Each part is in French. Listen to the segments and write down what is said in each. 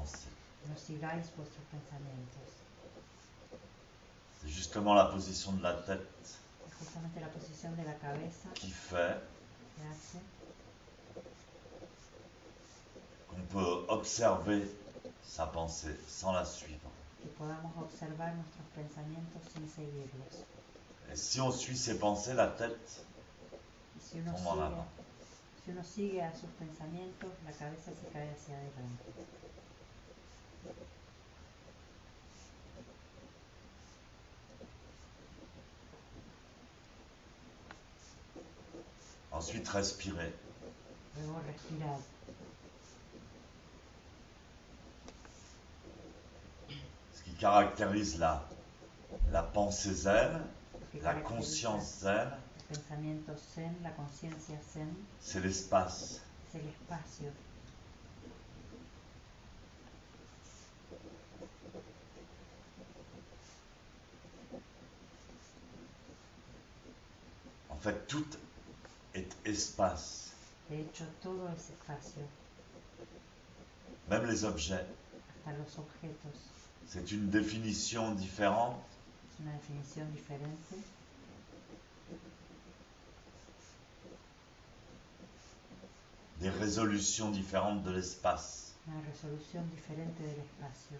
pensées. no sigáis vuestros pensamientos. C'est justement la position de la tête Es justamente la posición de la cabeza qui fait que hace qu'on peut observer sa pensée sans la suivre. que podamos observar nuestros pensamientos sin seguirlos. Et si on suit ses pensées, la tête Y si uno tombe en avant. sigue a sus pensamientos, la cabeza se cae hacia adelante. Ensuite, respirer. Luego respirad. Ce qui caractérise la pensée zen, Lo que la caracteriza conscience zen, el pensamiento zen, la conciencia zen, c'est l'espace. es el espacio. En fait, tout est espace. De hecho, todo es espacio, Même les objets. hasta los objetos. C'est une définition différente Es una definición diferente des résolutions différentes de l'espace. una resolución diferente del espacio.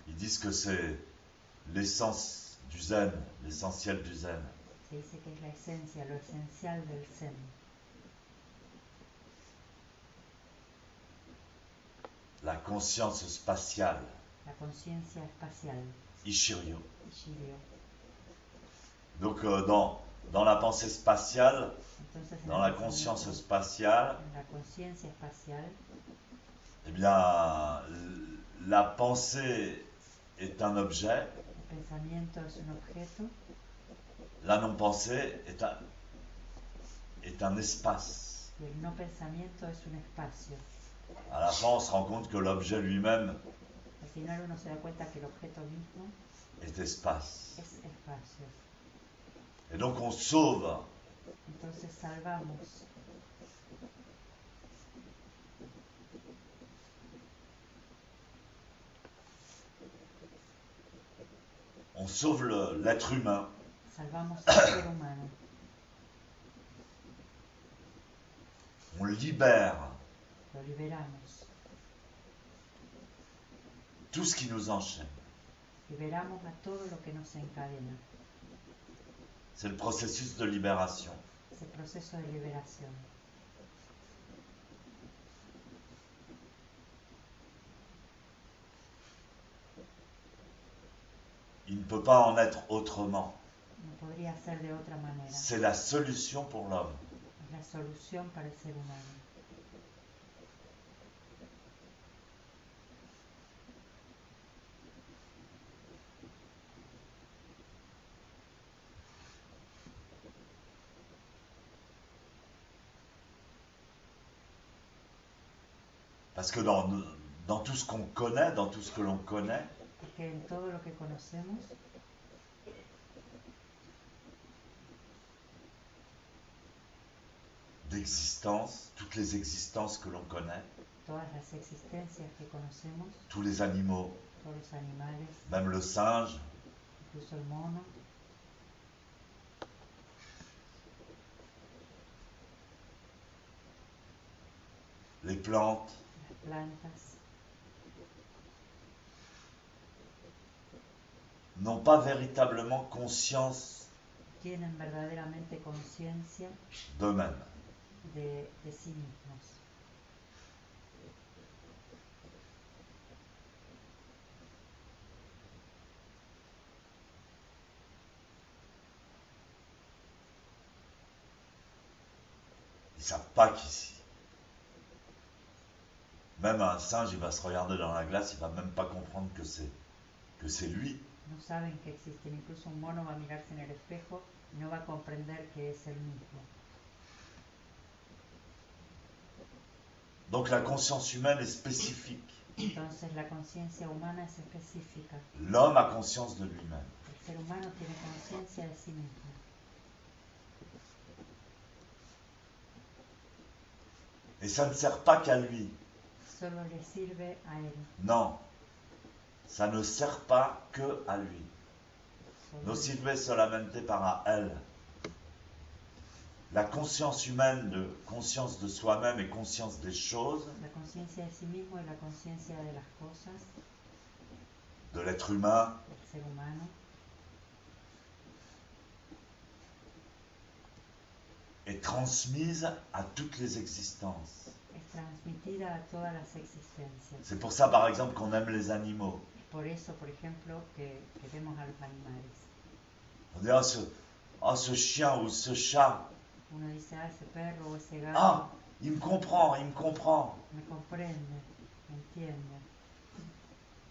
Ils disent que c'est l'essence du zen, l'essentiel du zen. Se dice que es la esencia, lo esencial del zen. La conscience spatiale, La conciencia espacial, Ishiryo. Shiryo. Donc dans la pensée spatiale, Entonces, dans la conscience spatiale, en la conciencia espacial, eh bien, la pensée est un objet, el pensamiento es un objeto, la non-pensée est un espace. y el no pensamiento es un espacio. À la fin, on se rend compte que l'objet lui-même Al final uno se da cuenta que el objeto mismo est espace. es espacio. Et donc on sauve Entonces salvamos l'être humain al ser humano, on libère lo liberamos. tout ce qui nous enchaîne. Liberamos a todo lo que nos encadena. C'est le processus de libération. Es el proceso de liberación. Il ne peut pas en être autrement. No podría ser de otra manera. C'est la solution pour l'homme. Es la solución para el ser humano. Parce que dans tout ce qu'on connaît, dans tout ce que l'on connaît, Porque en todo lo que conocemos d'existence, toutes les existences que l'on connaît, todas las existencias que conocemos, tous les animaux, todos los animales, même le singe, incluso el mono, les plantes, las plantas, n'ont pas véritablement conscience tienen verdaderamente conciencia d'eux-mêmes. de sí mismos. Ils ne savent pas qu'ici. Même un singe, il va se regarder dans la glace, il ne va même pas comprendre que c'est lui. No saben que existen, incluso un mono va a mirarse en el espejo y no va a comprender que es el mismo. Donc la conscience humaine est spécifique. Entonces Entonces la conciencia humana es específica. L'homme a conscience de lui-même. El ser humano tiene conciencia de sí mismo. Et ça ne sert pas qu'à lui. Solo le sirve a él. Non, ça ne sert pas que à lui. Solo No sirve solamente para él. La conscience humaine de conscience de soi-même et conscience des choses, la conciencia de sí mismo y la conciencia de las cosas de l'être humain, del ser humano est transmise à toutes les existences. es transmitida a todas las existencias. C'est pour ça, par exemple, qu'on aime les animaux. Por eso, por ejemplo, que queremos a los animales. On dit, ce chien ou ce chat, Uno dice, ese perro o ese gato ah, il me comprend. me comprende, me entiende.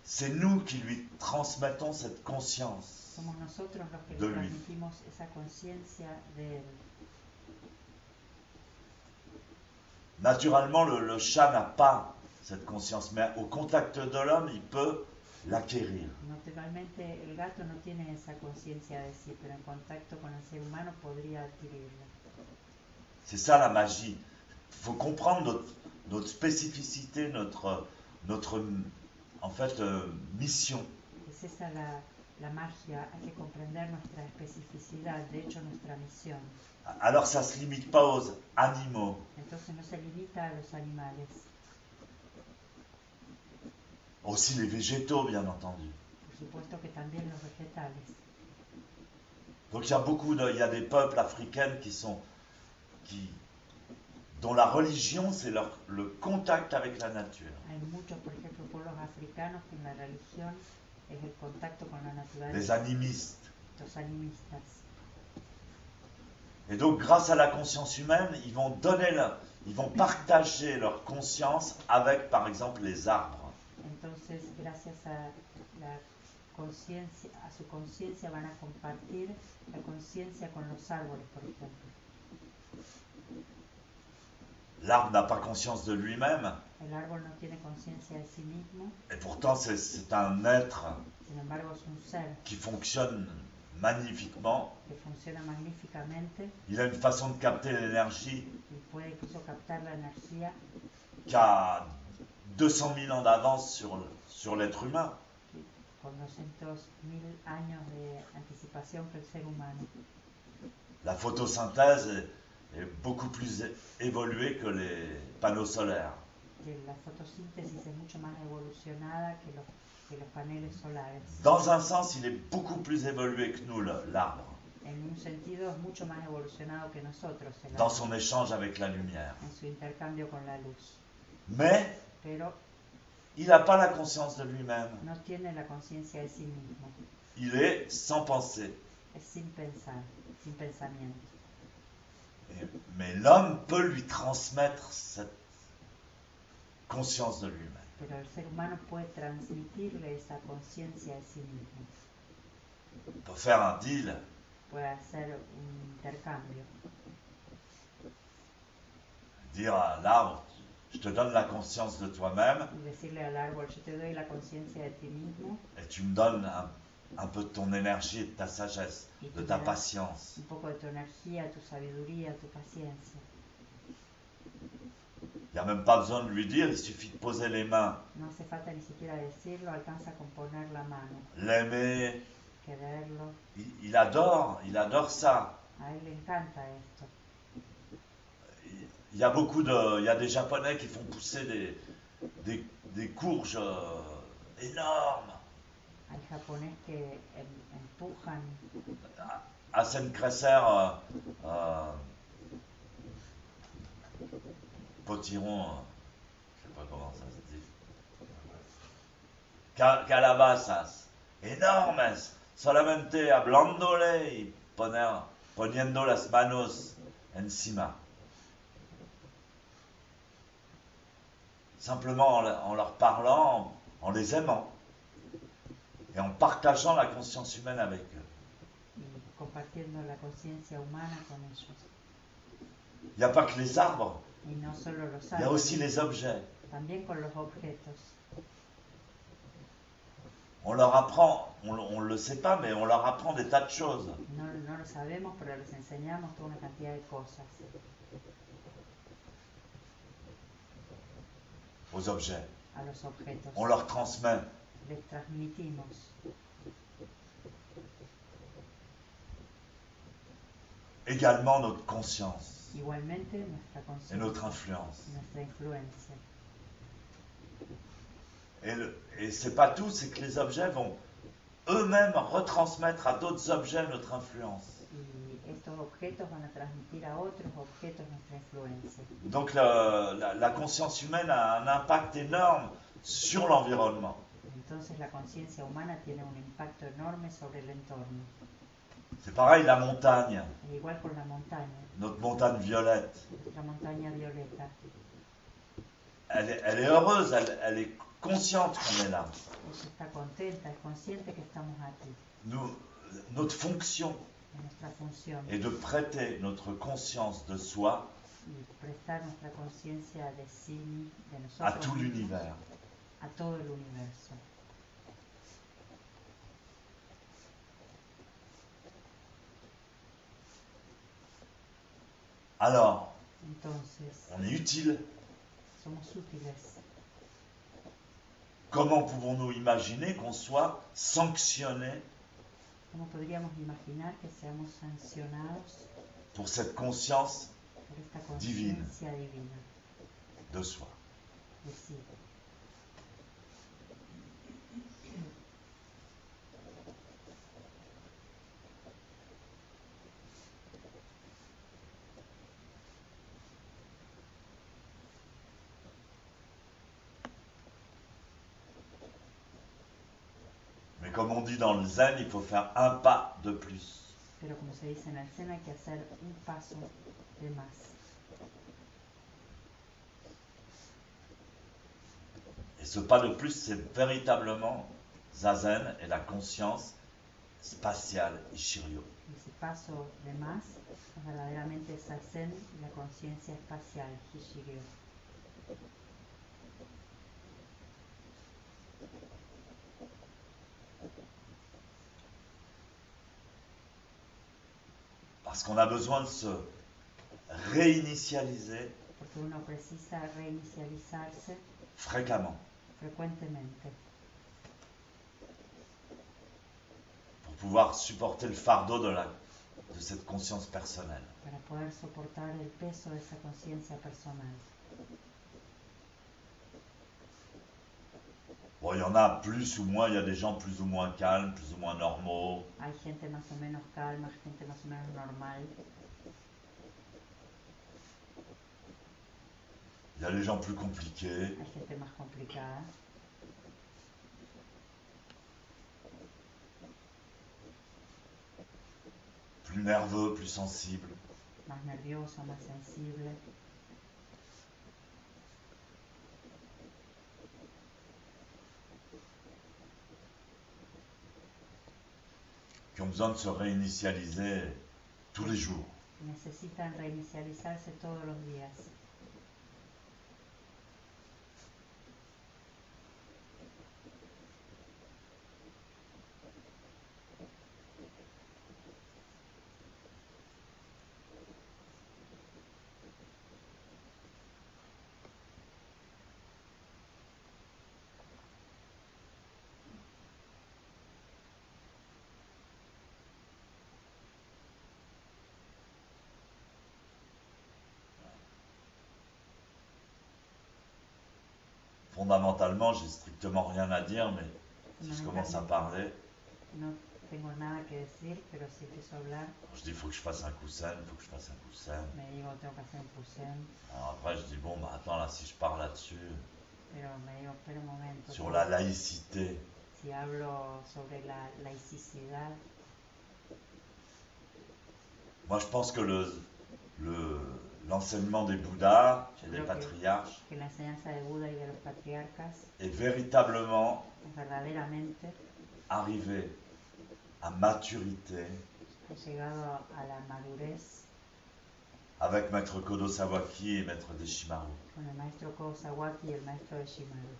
C'est nous qui lui transmettons cette conscience. Somos nosotros los que De le lui. transmitimos esa conciencia de él. Naturellement, le chat n'a pas cette conscience, mais au contact de l'homme, il peut l'acquérir. Naturalmente el gato no tiene esa conciencia de sí, pero en contacto con el ser humano podría adquirirla. C'est ça la magie. Il faut comprendre notre spécificité, notre en fait, mission. Es esa la magia, hay que comprender nuestra especificidad, de hecho nuestra misión. Alors ça ne se limite pas aux animaux. Entonces no se limita a los animales, Aussi les végétaux, bien entendu. por supuesto que también los vegetales. Donc il y a des peuples africains dont la religion, c'est le contact avec la nature. Hay muchos, por ejemplo, pueblos africanos que en la religión es el contacto con la Les naturaleza, animistes. los animistas. Et donc, grâce à la conscience humaine, ils vont partager leur conscience avec, par exemple, les arbres. Entonces, gracias a su conciencia van a compartir la conciencia con los árboles, por ejemplo. L'arbre n'a pas conscience de lui-même, El árbol no tiene conciencia de sí mismo, et pourtant c'est un être sin embargo es un ser qui fonctionne magnifiquement. que funciona magníficamente Il a une façon de capter l'énergie y puede incluso captar la energía qui a 200 000 ans d'avance sur l'être humain. con 200.000 años de anticipación que el ser humano. La photosynthèse est beaucoup plus évoluée que les panneaux solaires. Que la fotosíntesis es mucho más evolucionada que los paneles solares. Dans un sens, il est beaucoup plus évolué que nous, l'arbre, En un sentido es mucho más evolucionado que nosotros el dans árbol, son échange avec la lumière. en su intercambio con la luz. Mais Pero il n'a pas la conscience de lui-même. no tiene la conciencia de sí mismo. Il est sans pensée. Es sin pensar, sin pensamiento. Mais l'homme peut lui transmettre cette conscience de lui-même. Pero el ser humano puede transmitirle esa conciencia de sí mismo. On peut faire un deal. Puede hacer un intercambio. Dire à l'arbre, je te donne la conscience de toi-même Y decirle al árbol, yo te doy la conciencia de ti mismo et tu me donnes un peu de ton énergie et de ta sagesse, de ta patience. un poco de tu energía, tu sabiduría, tu paciencia. Il n'y a même pas besoin de lui dire, il suffit de poser les mains, No hace falta ni siquiera decirlo, alcanza con poner la mano, l'aimer. quererlo. Il adore ça. A él le encanta esto. Il y a des Japonais qui font pousser des courges énormes. Hay japonés que empujan À Seine-Cresser, potiron, je sais pas comment ça se dit, calabazas enormes, solamente hablándole y poniendo las manos encima. Simplement en leur parlant, en les aimant et en partageant la conscience humaine avec eux. y compartiendo la conciencia humana con ellos. Il n'y a pas que les arbres, Y no solo los il y a aussi árboles, les objets. también con los objetos. On leur apprend, on ne le sait pas, mais on leur apprend des tas de choses. No lo sabemos, pero les enseñamos toda una cantidad de cosas Aux objets. a los objetos. On leur transmet. Les transmitimos. Également notre conscience Igualmente nuestra et conciencia, notre influence. nuestra influencia. Et c'est pas tout, c'est que les objets vont eux-mêmes retransmettre à d'autres objets notre influence. Y estos objetos van a transmitir a otros objetos nuestra influencia. Donc la conscience humaine a un impact énorme sur l'environnement. Entonces la conciencia humana tiene un impacto enorme sobre el entorno. C'est pareil, la montagne, Es igual con la montaña, notre montagne violette, nuestra montaña violeta. elle est heureuse, elle est consciente qu'on est là. Ella está contenta, es consciente que estamos aquí. Notre fonction Es nuestra función est de prêter notre conscience de soi y prestar nuestra conciencia de sí, de nosotros, à tout l'univers. a todo el universo. Alors, Entonces, on est utile. somos útiles. Comment pouvons-nous imaginer qu'on soit sanctionné ¿Cómo podríamos imaginar que seamos sancionados pour cette conscience por esta conciencia divina de soi? de sí? Mais comme on dit dans le zen, il faut faire un pas de plus. Pero como se dice en el Zen, hay que hacer un paso de más. Et ce pas de plus, c'est véritablement Zazen et la conscience spatiale Ishiryo. Y ese paso de más es verdaderamente Zazen y la conciencia espacial, Hishiryo. Parce qu'on a besoin de se réinitialiser Porque uno precisa reinicializarse fréquemment frecuentemente pour pouvoir supporter le fardeau de cette conscience personnelle. para poder soportar el peso de esa conciencia personal. Bon, il y en a plus ou moins, il y a des gens plus ou moins calmes, plus ou moins normaux. Hay gente más o menos calma, gente más o menos normal. Il y a des gens plus compliqués. Hay gente más complicada. Plus nerveux, plus sensibles. Más nerviosa, más sensible. Qui ont besoin de se réinitialiser tous les jours. Necesitan reinicializarse todos los días. Fondamentalement, j'ai strictement rien à dire, mais si je commence à parler, No tengo nada que decir, pero si empiezo a hablar, je dis il faut que je fasse un coussin, il faut que je fasse un coussin. me digo tengo que hacer un fusión. Alors après, je dis bon, bah attends, là, si je parle là-dessus, Pero me digo, espera un momento. sur la laïcité, Si hablo sobre la laicidad, moi je pense que l'enseignement des Bouddhas et des Creo patriarches que la enseñanza de Buda y de los patriarcas est véritablement es verdaderamente arrivé à maturité ha llegado a la madurez avec Maître Kodo Sawaki et Maître Deshimaru. con el maestro Kodo Sawaki y el maestro de Shimaru.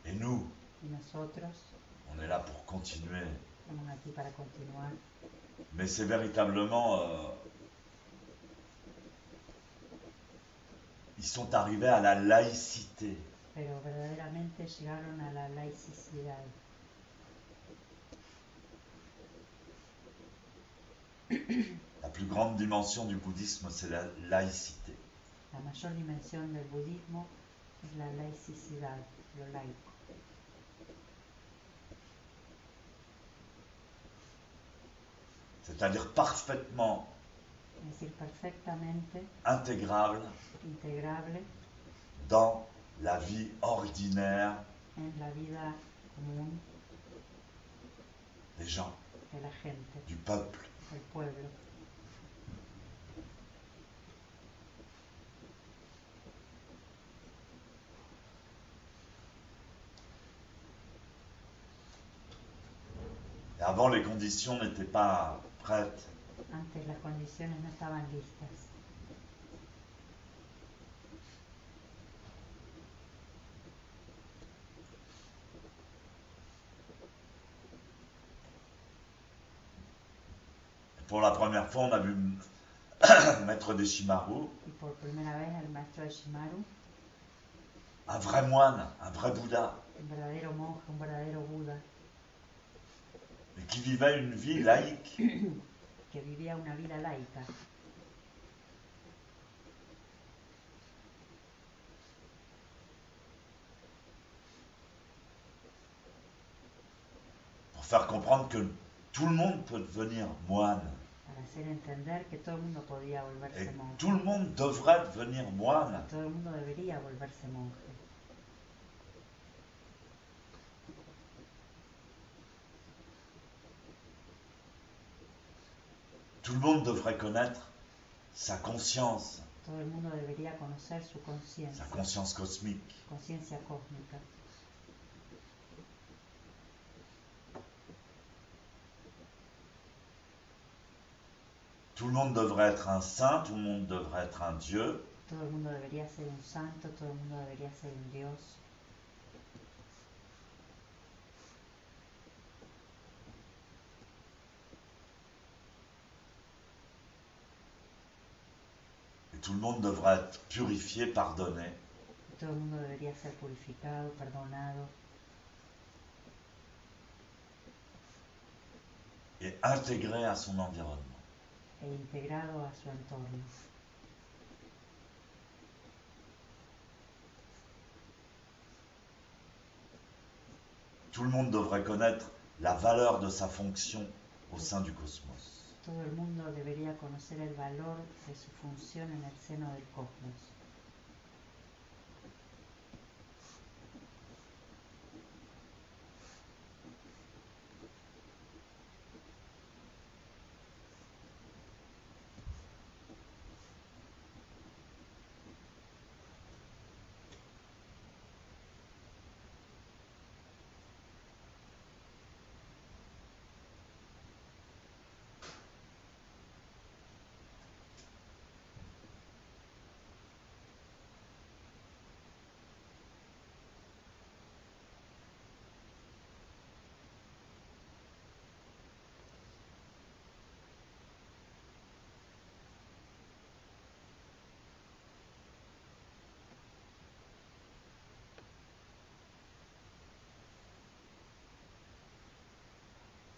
Et nous, Y nosotros On est là pour continuer. estamos aquí para continuar, Mais c'est véritablement... ils sont arrivés à la laïcité. pero verdaderamente llegaron a la laicidad. La plus grande dimension du bouddhisme, c'est la laïcité. La mayor dimensión del budismo es la laicidad, lo laico. C'est-à-dire parfaitement Es decir, perfectamente intégrable integrable dans la vie ordinaire en la vida común des gens, de la gente, du peuple. del pueblo. Et avant, les conditions n'étaient pas prêtes. Antes las condiciones no estaban listas. Pour la première fois, on a vu Maître Deshimaru, Y por primera vez el maestro de Shimaru, un vrai moine, un vrai Bouddha, un verdadero monje, un verdadero Buda, mais qui vivait une vie laïque. que vivía una vida laica. Pour faire comprendre que tout le monde peut devenir moine. Para hacer entender que todo el mundo podía Et volverse monje. tout le monde devrait devenir moine. Todo el mundo debería volverse monje. Tout le monde devrait connaître sa conscience, Todo el mundo debería conocer su sa conscience cosmique. conciencia cósmica. Tout le monde devrait être un saint, tout le monde devrait être un Dieu. Todo el mundo debería ser un santo, todo el mundo debería ser un Dios. Et tout le monde devrait être purifié, pardonné. Y todo el mundo debería ser purificado, perdonado Et intégré à son environnement. e integrado a su entorno. Tout le monde devrait connaître la valeur de sa fonction au sein du cosmos. Todo el mundo debería conocer el valor de su función en el seno del cosmos.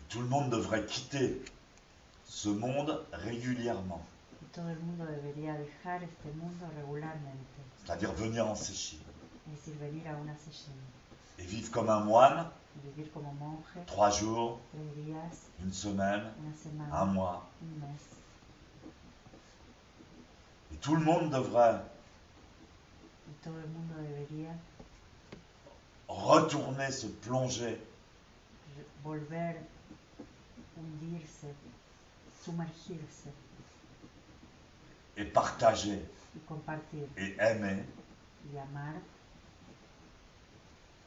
Tout le monde devrait quitter ce monde régulièrement, Y todo el mundo debería dejar este mundo regularmente, c'est-à-dire venir en Séchine es decir, venir a una sesión et vivre comme un moine, y vivir como monje 3 jours, 3 días, une semaine, una semana, un mois. un mes. Et tout le monde devrait Y todo el mundo debería retourner se plonger volver, hundirse, sumergirse et partager y compartir et aimer y amar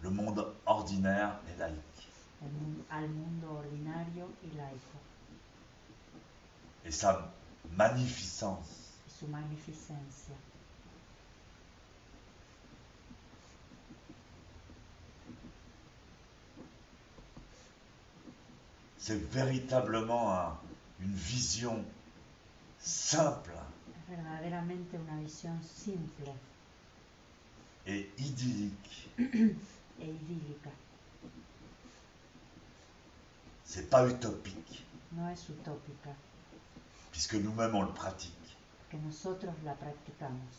le monde ordinaire et laïque al mundo ordinario y laico et sa magnificence. y su magnificencia. c'est véritablement une vision simple Es verdaderamente una visión simple et idyllique. e idílica. C'est pas utopique, No es utópica, puisque nous-mêmes on le pratique. que nosotros la practicamos.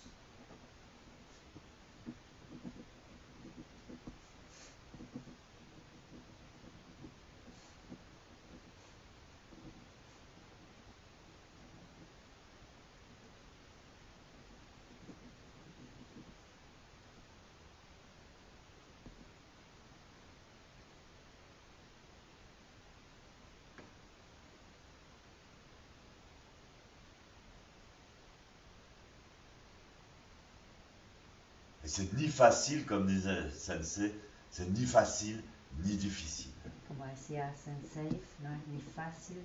Et c'est ni facile, comme disait Sensei, c'est ni facile ni difficile. Como decía Sensei, no es ni fácil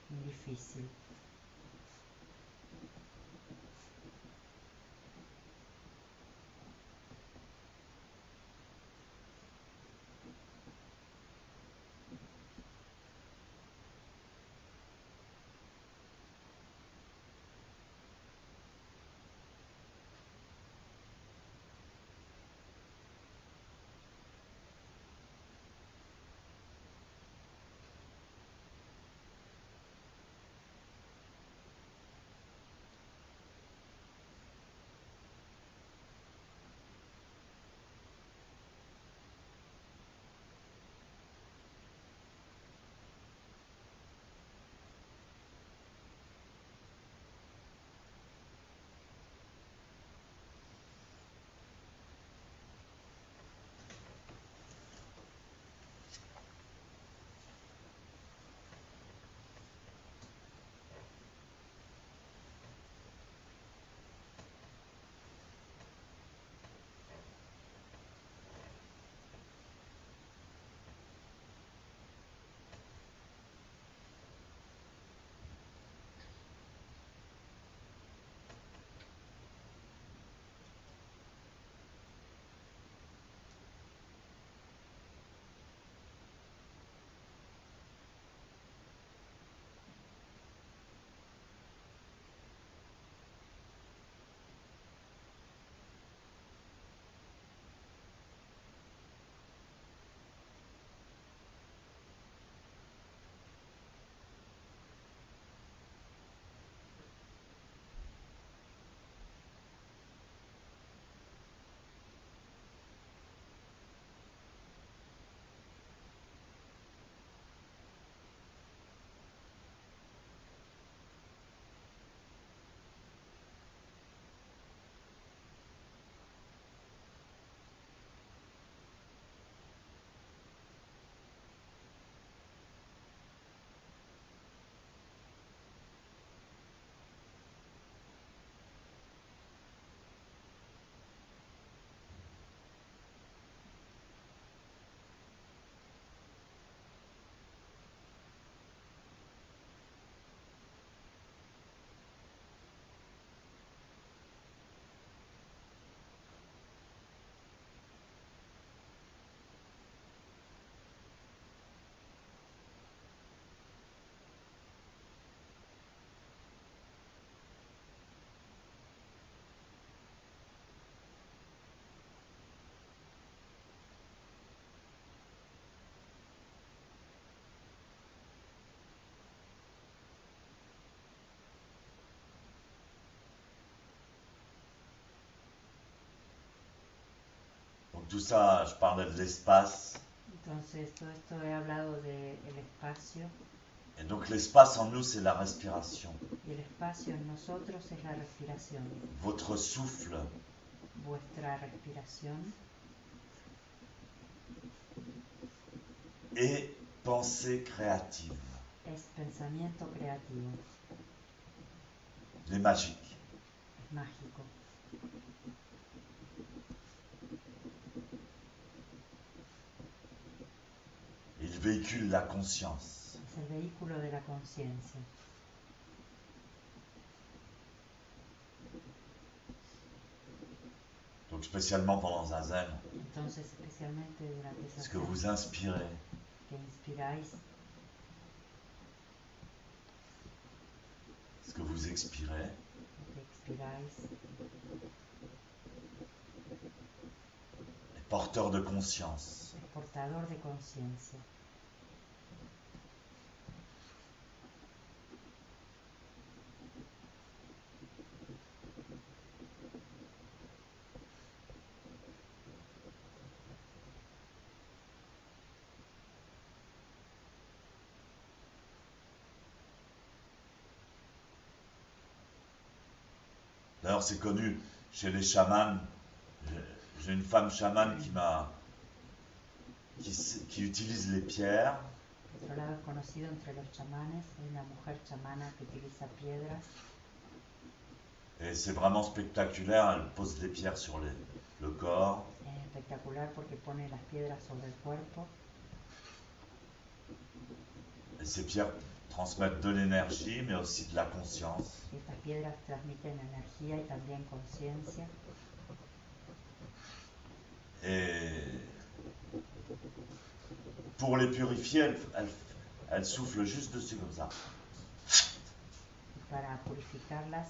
ni difícil. Donc tout ça, je parlais de l'espace. Entonces, todo esto he hablado del espacio, Et donc l'espace en nous, c'est la respiration. y el espacio en nosotros es la respiración. Votre souffle, Vuestra respiración et pensée créative. es pensamiento creativo, Les magiques. es mágico. Il véhicule la conscience. Es el vehículo de la conciencia. Donc spécialement pendant Zazen, Entonces, especialmente durante esa ce que vous inspirez, que inspiráis, ce que vous expirez, lo que expiráis, est porteur de conscience. es portador de conciencia. D'ailleurs, c'est connu chez les chamans. J'ai une femme chamane qui utilise les pierres. Por otro lado, es conocido entre los chamanes, hay una mujer chamana que utiliza piedras Et c'est vraiment spectaculaire. Elle pose des pierres sur le corps. es espectacular porque pone las piedras sobre el cuerpo Et ces pierres transmettent de l'énergie, mais aussi de la conscience. y estas piedras transmiten energía y también conciencia Et pour les purifier, elle souffle juste dessus comme ça. y para purificarlas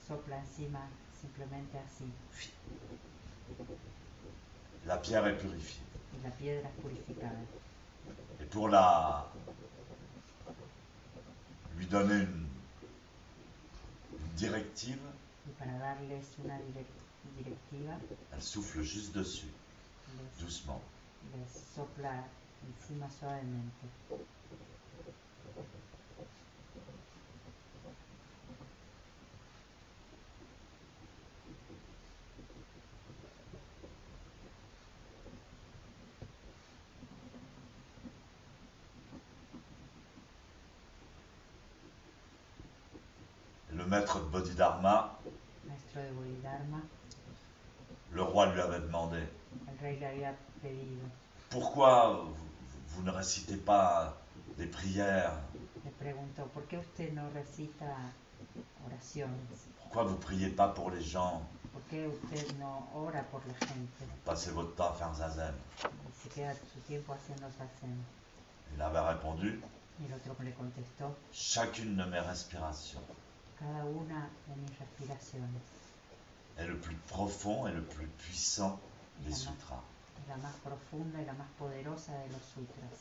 sopla encima simplemente así La pierre est purifiée. y la piedra es purificada. Et pour lui donner une directive, Y para darles una directiva elle souffle juste dessus, les, doucement. les sopla encima suavemente. Et le maître de Bodhidharma, Maestro de Bodhidharma, le roi lui avait demandé el rey le había pedido, pourquoi vous ne récitez pas des prières, le preguntó, ¿por qué usted no recita oraciones? pourquoi vous priez pas pour les gens, ¿Por qué usted no ora por la gente passez votre temps à faire zazen. y se queda su tiempo haciendo zazen? Il avait répondu Y el otro le contestó, chacune de mes respirations cada una de mis respiraciones est le plus profond et le plus puissant des sutras. es la más profunda y la más poderosa de los sutras.